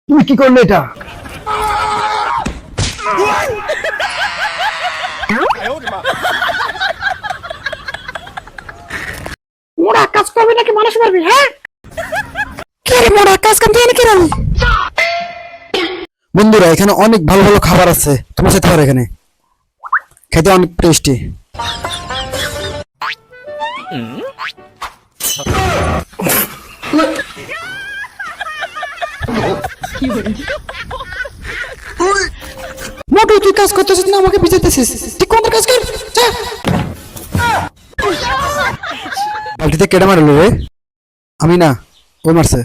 তুমি কি করলে এটা? মোড়া কাজ করবি নাকি মানুষ মারবি? হ্যাঁ কে রে মোড়া কাজ কাম দিয়ে নাকি রানি? বন্ধুরা এখানে অনেক ভালো ভালো খাবার আছে, তুমি খেতে পারো, এখানে খেতে অনেক টেস্টি। মোটু তুই কাজ করতেছিস না আমাকে বিজাতেছিস? ঠিক কোন কাজ কর। বালতিতে কেটে মারলো রে? আমি না, ওই মারছে।